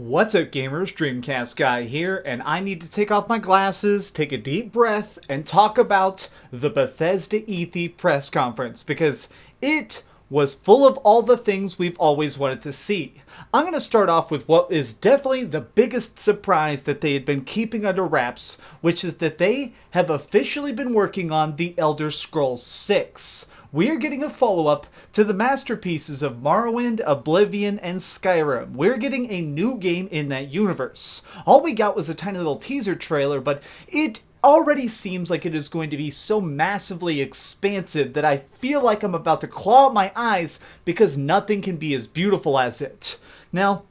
What's up, gamers? DreamcastGuy here, and I need to take off my glasses, take a deep breath, and talk about the Bethesda E3 press conference, because it was full of all the things we've always wanted to see. I'm going to start off with what is definitely the biggest surprise that they had been keeping under wraps, which is that they have officially been working on The Elder Scrolls 6. We are getting a follow-up to the masterpieces of Morrowind, Oblivion, and Skyrim. We're getting a new game in that universe. All we got was a tiny little teaser trailer, but it already seems like it is going to be so massively expansive that I feel like I'm about to claw out my eyes because nothing can be as beautiful as it. Now,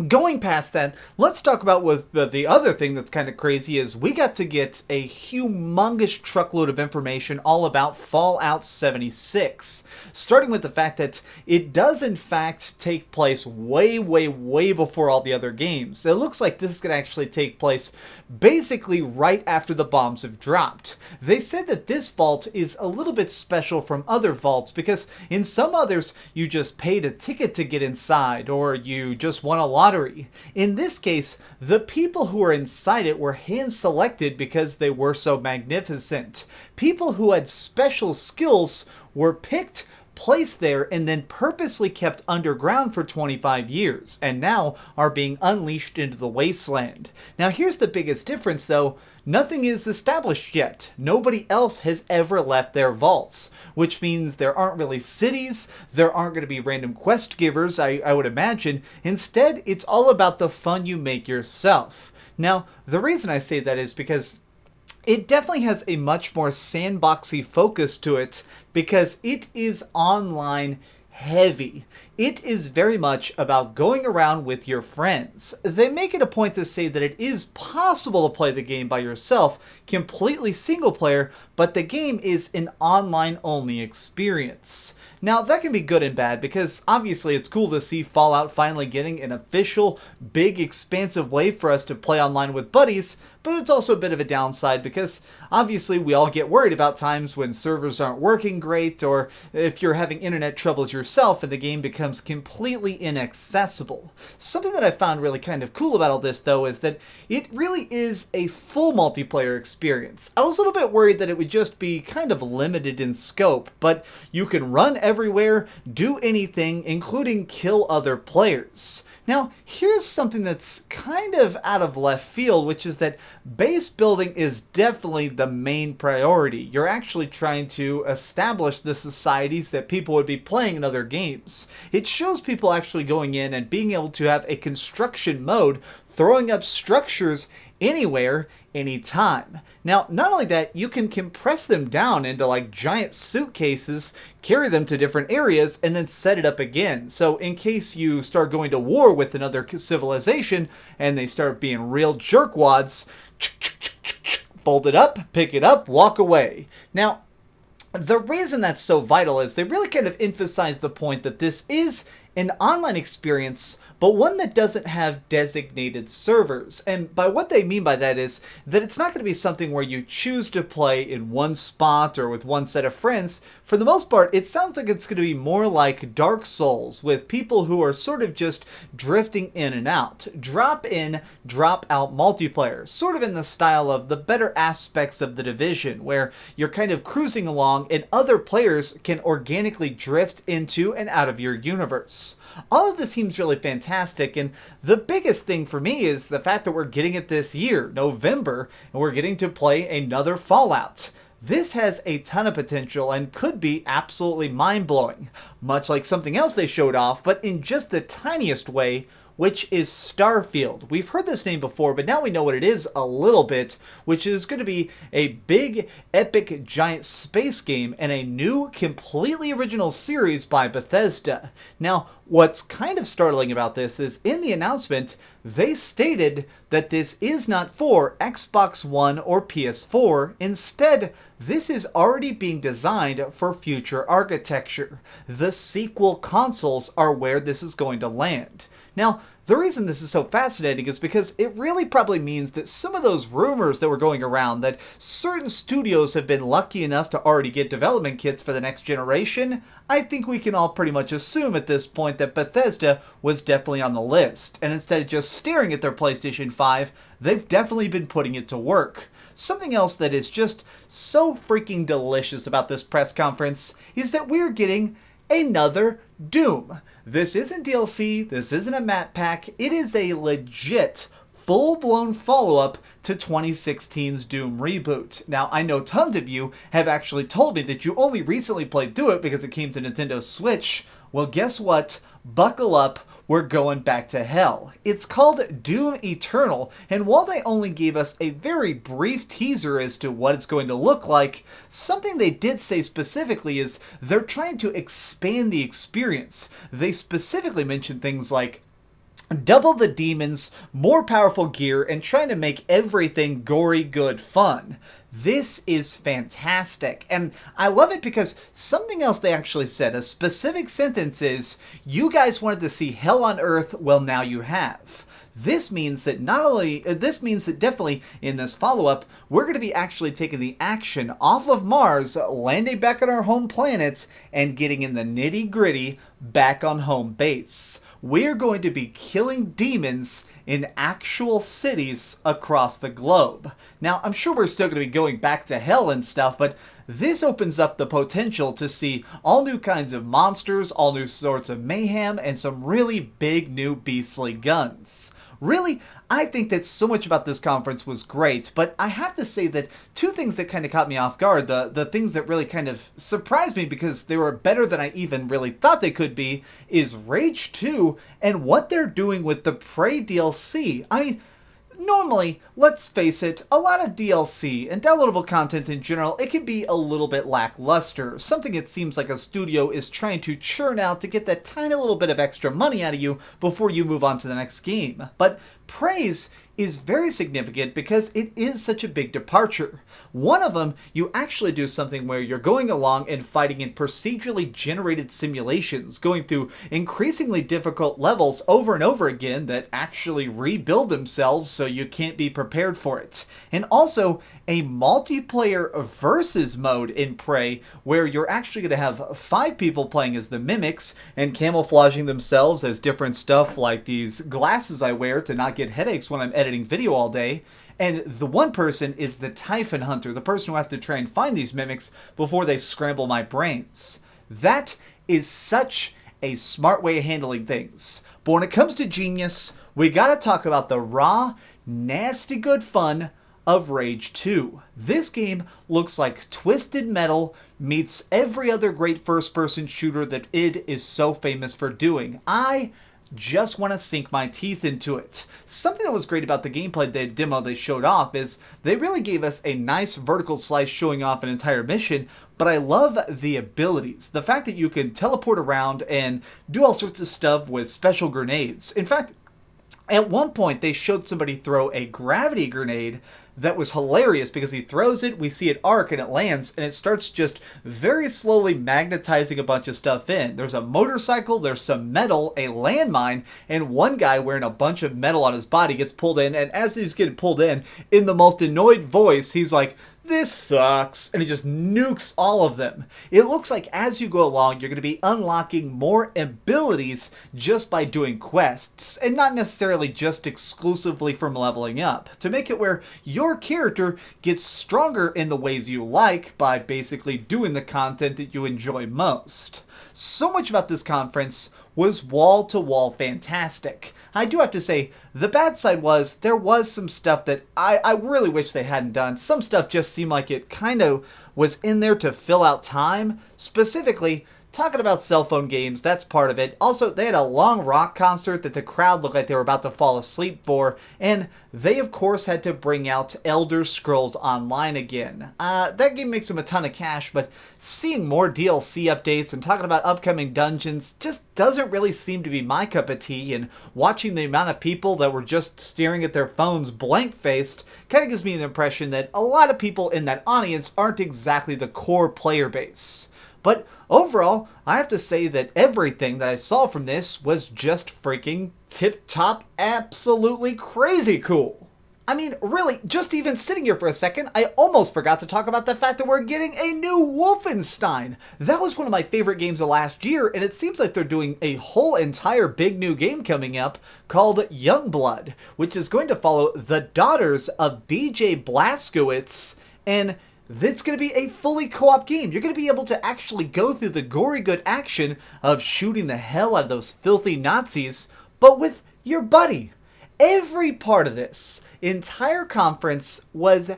going past that, let's talk about what the other thing that's kind of crazy is we got to get a humongous truckload of information all about Fallout 76. Starting with the fact that it does in fact take place way before all the other games. It looks like this is going to actually take place basically right after the bombs have dropped. They said that this vault is a little bit special from other vaults because in some others you just paid a ticket to get inside or you just won a lottery. In this case, the people who were inside it were hand-selected because they were so magnificent. People who had special skills were picked, placed there, and then purposely kept underground for 25 years, and now are being unleashed into the wasteland. Now here's the biggest difference though. Nothing is established yet. Nobody else has ever left their vaults, which means there aren't really cities, there aren't going to be random quest givers, I would imagine. Instead, it's all about the fun you make yourself. Now, the reason I say that is because it definitely has a much more sandboxy focus to it because it is online heavy. It is very much about going around with your friends. They make it a point to say that it is possible to play the game by yourself, completely single player, but the game is an online only experience. Now that can be good and bad because obviously it's cool to see Fallout finally getting an official, big, expansive way for us to play online with buddies, but it's also a bit of a downside because obviously we all get worried about times when servers aren't working great or if you're having internet troubles yourself and the game becomes completely inaccessible. Something that I found really kind of cool about all this though is that it really is a full multiplayer experience. I was a little bit worried that it would just be kind of limited in scope, but you can run everywhere, do anything, including kill other players. Now, here's something that's kind of out of left field, which is that base building is definitely the main priority. You're actually trying to establish the societies that people would be playing in other games. It shows people actually going in and being able to have a construction mode, throwing up structures anywhere, anytime. Now, not only that, you can compress them down into like giant suitcases, carry them to different areas, and then set it up again. So in case you start going to war with another civilization and they start being real jerkwads, fold it up, pick it up, walk away. Now, the reason that's so vital is they really kind of emphasize the point that this is an online experience, but one that doesn't have designated servers. And by what they mean by that is that it's not going to be something where you choose to play in one spot or with one set of friends. For the most part, it sounds like it's going to be more like Dark Souls with people who are sort of just drifting in and out. Drop in, drop out multiplayer, sort of in the style of the better aspects of The Division, where you're kind of cruising along and other players can organically drift into and out of your universe. All of this seems really fantastic, and the biggest thing for me is the fact that we're getting it this year, November, and we're getting to play another Fallout. This has a ton of potential and could be absolutely mind-blowing, much like something else they showed off, but in just the tiniest way, which is Starfield. We've heard this name before, but now we know what it is a little bit, which is going to be a big, epic, giant space game and a new, completely original series by Bethesda. Now, what's kind of startling about this is in the announcement, they stated that this is not for Xbox One or PS4. Instead, this is already being designed for future architecture. The sequel consoles are where this is going to land. Now, the reason this is so fascinating is because it really probably means that some of those rumors that were going around that certain studios have been lucky enough to already get development kits for the next generation, I think we can all pretty much assume at this point that Bethesda was definitely on the list. And instead of just staring at their PlayStation 5, they've definitely been putting it to work. Something else that is just so freaking delicious about this press conference is that we're getting another Doom. This isn't DLC, this isn't a map pack, it is a legit full-blown follow-up to 2016's Doom reboot. Now, I know tons of you have actually told me that you only recently played through it because it came to Nintendo Switch. Well, guess what? Buckle up, we're going back to hell. It's called Doom Eternal, and while they only gave us a very brief teaser as to what it's going to look like, something they did say specifically is they're trying to expand the experience. They specifically mentioned things like double the demons, more powerful gear, and trying to make everything gory good fun. This is fantastic, and I love it because something else they actually said, a specific sentence is, you guys wanted to see hell on earth, well now you have. This means that definitely in this follow-up, we're going to be actually taking the action off of Mars, landing back on our home planet, and getting in the nitty-gritty back on home base. We're going to be killing demons in actual cities across the globe. Now, I'm sure we're still going to be going back to hell and stuff, but this opens up the potential to see all new kinds of monsters, all new sorts of mayhem, and some really big new beastly guns. Really, I think that so much about this conference was great, but I have to say that two things that kind of caught me off guard, the things that really kind of surprised me because they were better than I even really thought they could be, is Rage 2 and what they're doing with the Prey DLC. I mean, normally, let's face it, a lot of DLC and downloadable content in general, it can be a little bit lackluster. Something it seems like a studio is trying to churn out to get that tiny little bit of extra money out of you before you move on to the next game. But Praise is very significant because it is such a big departure. One of them, you actually do something where you're going along and fighting in procedurally generated simulations, going through increasingly difficult levels over and over again that actually rebuild themselves so you can't be prepared for it. And also, a multiplayer versus mode in Prey where you're actually going to have 5 people playing as the mimics and camouflaging themselves as different stuff like these glasses I wear to not get headaches when I'm editing video all day. And the one person is the Typhon Hunter, the person who has to try and find these mimics before they scramble my brains. That is such a smart way of handling things. But when it comes to genius, we gotta talk about the raw, nasty good fun of Rage 2. This game looks like Twisted Metal meets every other great first-person shooter that id is so famous for doing. I just want to sink my teeth into it. Something that was great about the gameplay demo they showed off is they really gave us a nice vertical slice showing off an entire mission, but I love the abilities. The fact that you can teleport around and do all sorts of stuff with special grenades. In fact, at one point, they showed somebody throw a gravity grenade that was hilarious because he throws it, we see it arc, and it lands, and it starts just very slowly magnetizing a bunch of stuff in. There's a motorcycle, there's some metal, a landmine, and one guy wearing a bunch of metal on his body gets pulled in, and as he's getting pulled in the most annoyed voice, he's like, "This sucks," and he just nukes all of them. It looks like as you go along, you're going to be unlocking more abilities just by doing quests, and not necessarily just exclusively from leveling up, to make it where your character gets stronger in the ways you like by basically doing the content that you enjoy most. So much about this conference was wall-to-wall fantastic. I do have to say, the bad side was, there was some stuff that I really wish they hadn't done. Some stuff just seemed like it kind of was in there to fill out time. Specifically, talking about cell phone games, that's part of it. Also, they had a long rock concert that the crowd looked like they were about to fall asleep for, and they, of course, had to bring out Elder Scrolls Online again. That game makes them a ton of cash, but seeing more DLC updates and talking about upcoming dungeons just doesn't really seem to be my cup of tea, and watching the amount of people that were just staring at their phones blank-faced kind of gives me the impression that a lot of people in that audience aren't exactly the core player base. But overall, I have to say that everything that I saw from this was just freaking tip-top, absolutely crazy cool. I mean, really, just even sitting here for a second, I almost forgot to talk about the fact that we're getting a new Wolfenstein. That was one of my favorite games of last year, and it seems like they're doing a whole entire big new game coming up called Youngblood, which is going to follow the daughters of BJ Blazkowicz, and it's going to be a fully co-op game. You're going to be able to actually go through the gory good action of shooting the hell out of those filthy Nazis, but with your buddy. Every part of this entire conference was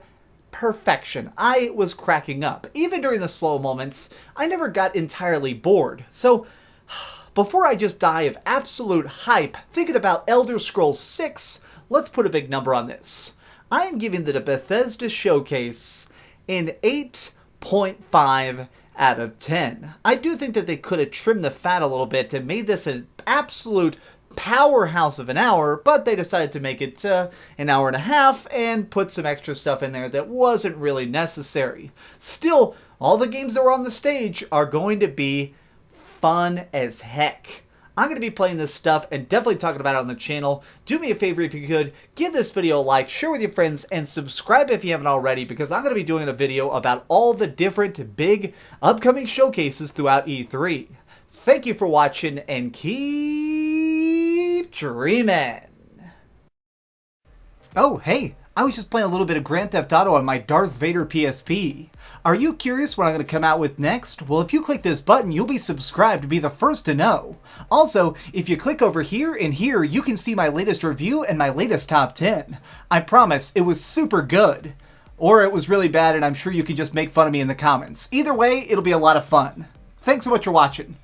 perfection. I was cracking up. Even during the slow moments, I never got entirely bored. So, before I just die of absolute hype thinking about Elder Scrolls 6, let's put a big number on this. I am giving the Bethesda Showcase an 8.5 out of 10. I do think that they could have trimmed the fat a little bit and made this an absolute powerhouse of an hour, but they decided to make it an hour and a half and put some extra stuff in there that wasn't really necessary. Still, all the games that were on the stage are going to be fun as heck. I'm going to be playing this stuff and definitely talking about it on the channel. Do me a favor if you could, give this video a like, share with your friends, and subscribe if you haven't already, because I'm going to be doing a video about all the different big upcoming showcases throughout E3. Thank you for watching, and keep dreaming. Oh, hey, I was just playing a little bit of Grand Theft Auto on my Darth Vader PSP. Are you curious what I'm going to come out with next? Well, if you click this button, you'll be subscribed to be the first to know. Also, if you click over here and here, you can see my latest review and my latest top 10. I promise, it was super good. Or it was really bad, and I'm sure you can just make fun of me in the comments. Either way, it'll be a lot of fun. Thanks so much for watching.